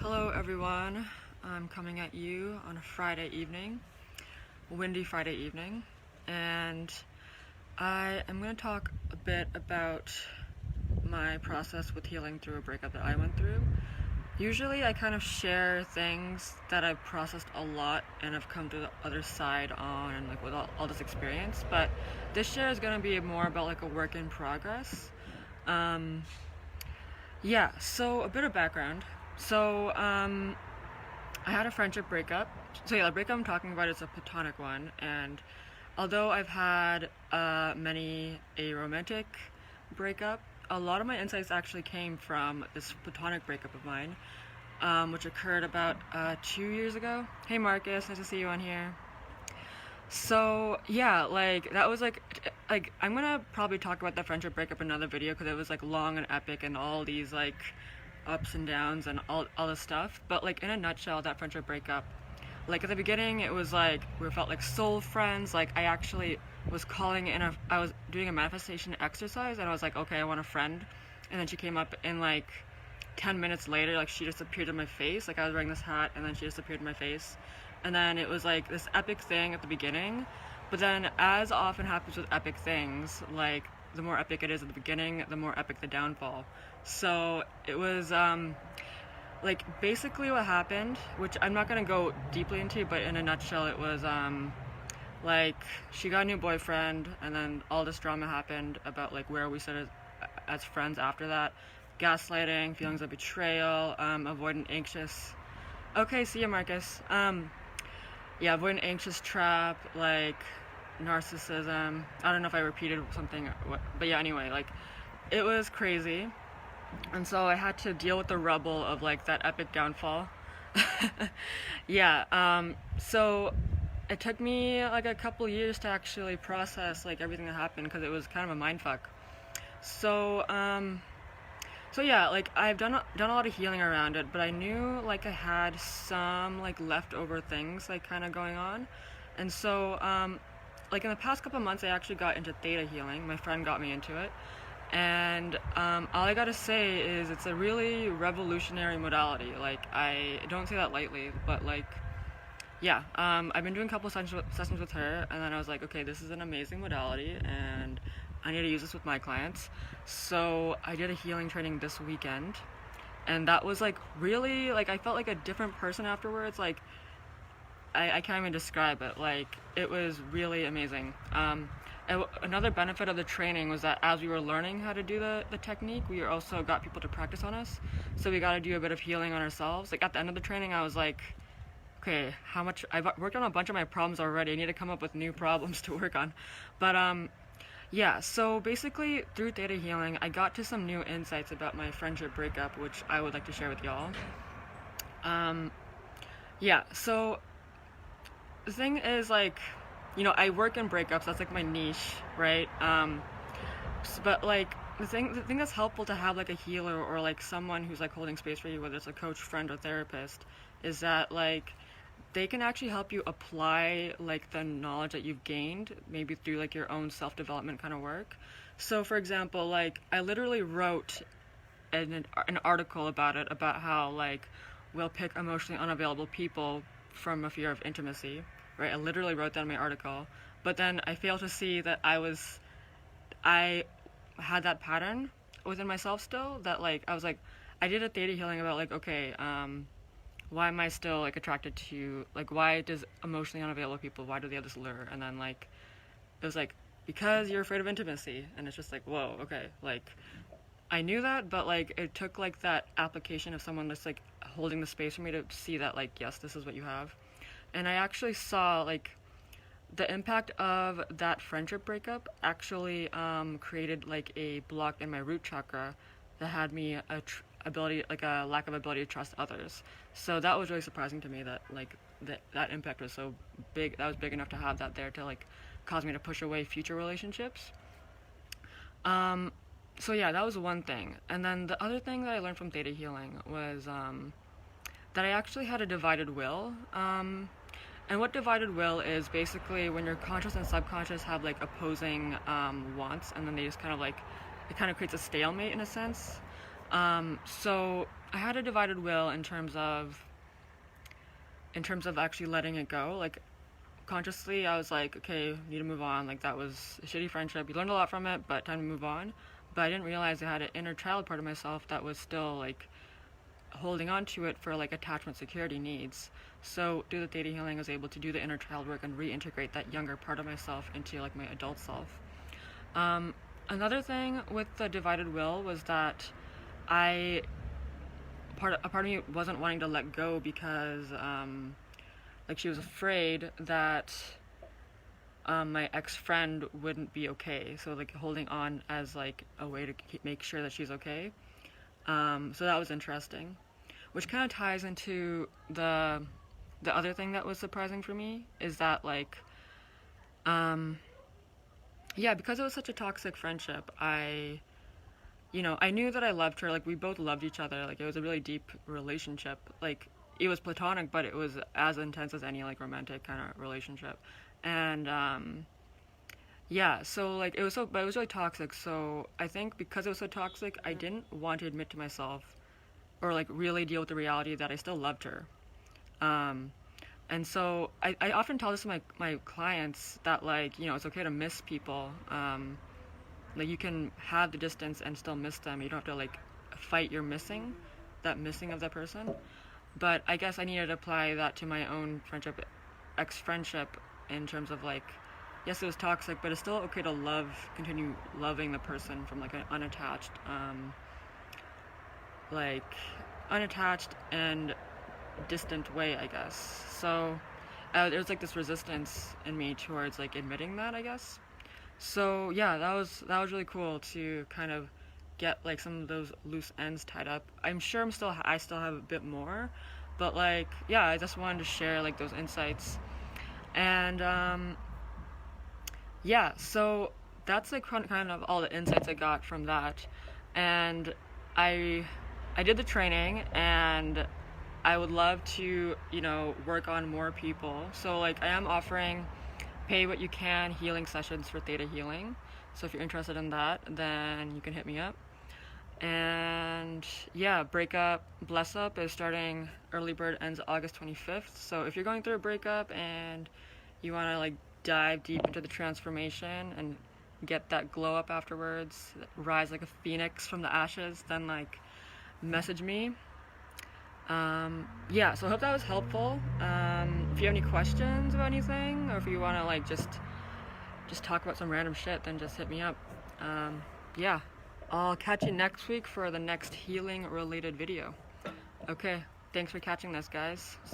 Hello everyone, I'm coming at you on a Friday evening, a windy Friday evening, and I am going to talk a bit about my process with healing through a breakup that I went through. Usually I kind of share things that I've processed a lot and have come to the other side on, and like with all this experience, but this share is going to be more about like a work in progress. So a bit of background. I had a friendship breakup. The breakup I'm talking about is a platonic one, and although I've had many a romantic breakup, a lot of my insights actually came from this platonic breakup of mine, which occurred about 2 years ago. Hey Marcus, nice to see you on here. So yeah, that was I'm gonna probably talk about that friendship breakup in another video because it was like long and epic and all these like ups and downs and all this stuff. But like in a nutshell, that friendship breakup, like at the beginning it was like we felt like soul friends. Like I actually was I was doing a manifestation exercise and I was like, okay, I want a friend, and then she came up and like 10 minutes later, like she just appeared in my face. Like I was wearing this hat and then she just appeared in my face. And then it was like this epic thing at the beginning, but then as often happens with epic things, like the more epic it is at the beginning, the more epic the downfall. So it was basically what happened, which I'm not gonna go deeply into, but in a nutshell it was like she got a new boyfriend, and then all this drama happened about like where we stood as friends after that. Gaslighting, feelings of betrayal, avoidant anxious. Okay, see ya Marcus. Avoidant anxious trap, like narcissism. I don't know if I repeated something or what, but yeah, anyway, like it was crazy. And so I had to deal with the rubble of like that epic downfall. So it took me like a couple years to actually process like everything that happened because it was kind of a mindfuck. Like I've done a lot of healing around it, but I knew like I had some like leftover things like kind of going on. And so like in the past couple of months I actually got into Theta Healing. My friend got me into it. And all I gotta say is it's a really revolutionary modality. Like I don't say that lightly, but like I've been doing a couple of sessions with her, and then I was like, okay, this is an amazing modality and I need to use this with my clients. So I did a healing training this weekend, and that was like really like I felt like a different person afterwards. Like I can't even describe it. Like it was really amazing. Another benefit of the training was that as we were learning how to do the technique, we also got people to practice on us. So we got to do a bit of healing on ourselves. Like at the end of the training, I was like, okay, I've worked on a bunch of my problems already. I need to come up with new problems to work on. But so basically through Theta Healing, I got to some new insights about my friendship breakup, which I would like to share with y'all. So the thing is like, I work in breakups, that's like my niche, right? But like the thing that's helpful to have like a healer or like someone who's like holding space for you, whether it's a coach, friend, or therapist, is that like they can actually help you apply like the knowledge that you've gained, maybe through like your own self-development kind of work. So for example, like I literally wrote an article about it, about how like we'll pick emotionally unavailable people from a fear of intimacy, right? I literally wrote that in my article, but then I failed to see that I had that pattern within myself still, that like I was like, I did a Theta Healing about like, okay, why am I still like attracted to, like, why does emotionally unavailable people, why do they have this lure? And then like it was like, because you're afraid of intimacy. And it's just like, whoa, okay, like I knew that, but like it took like that application of someone just like holding the space for me to see that like, yes, this is what you have. And I actually saw like the impact of that friendship breakup actually created like a block in my root chakra that had me a lack of ability to trust others. So that was really surprising to me, that like that impact was so big, that was big enough to have that there to like cause me to push away future relationships. That was one thing. And then the other thing that I learned from Theta Healing was that I actually had a divided will. And what divided will is basically when your conscious and subconscious have like opposing wants, and then they just kind of like, it kind of creates a stalemate in a sense. So I had a divided will in terms of actually letting it go. Like consciously, I was like, okay, need to move on. Like that was a shitty friendship. You learned a lot from it, but time to move on. But I didn't realize I had an inner child part of myself that was still like holding on to it for like attachment security needs. So through the theta healing, I was able to do the inner child work and reintegrate that younger part of myself into like my adult self. Another thing with the divided will was that I a part of me wasn't wanting to let go because like she was afraid that my ex-friend wouldn't be okay, so like holding on as like a way to make sure that she's okay. So that was interesting, which kind of ties into the other thing that was surprising for me is that like yeah, because it was such a toxic friendship, I knew that I loved her. Like we both loved each other. Like it was a really deep relationship. Like it was platonic, but it was as intense as any like romantic kind of relationship. And yeah, so like but it was really toxic. So I think because it was so toxic, I didn't want to admit to myself or like really deal with the reality that I still loved her. Um, and so I often tell this to my clients that like, it's okay to miss people. Like you can have the distance and still miss them. You don't have to like fight your that missing of that person. But I guess I needed to apply that to my own ex-friendship, in terms of like, yes, it was toxic, but it's still okay to continue loving the person from like an like unattached and distant way, I guess. So there's like this resistance in me towards like admitting that, I guess. So yeah, that was really cool to kind of get like some of those loose ends tied up. I'm sure I still have a bit more, but like yeah, I just wanted to share like those insights. And yeah, so that's like kind of all the insights I got from that. And I I did the training, and I would love to, work on more people. So like I am offering pay what you can healing sessions for Theta Healing. So if you're interested in that, then you can hit me up. And yeah, Breakup Bless Up is starting. Early bird ends August 25th. So if you're going through a breakup and you want to like dive deep into the transformation and get that glow up afterwards, rise like a phoenix from the ashes, then like message me. Yeah, so I hope that was helpful. If you have any questions about anything, or if you want to like just talk about some random shit, then just hit me up. Yeah, I'll catch you next week for the next healing related video. Okay, thanks for catching this, guys.